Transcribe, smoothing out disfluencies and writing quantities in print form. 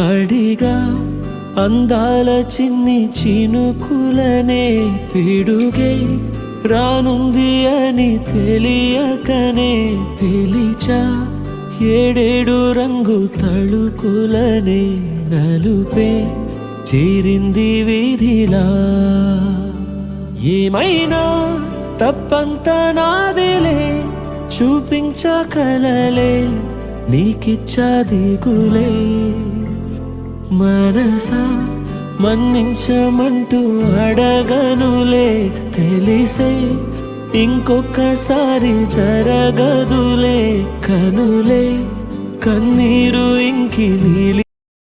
అడిగా అందాల చిన్ని చినుకులనే పిడుగే రానుంది అని తెలియకనే పిలిచా ఏడేడు రంగు తళుకులనే నలుపే చేరింది వీధిలా ఏమైనా తప్పంత నాదిలే చూపించకలలే నీకిచ్చా దిగులే మనసా మన్నించమంటూ అడగనులే తెలిసే ఇంకొకసారి జరగదులే కనులే కన్నీరు ఇంకి నీలి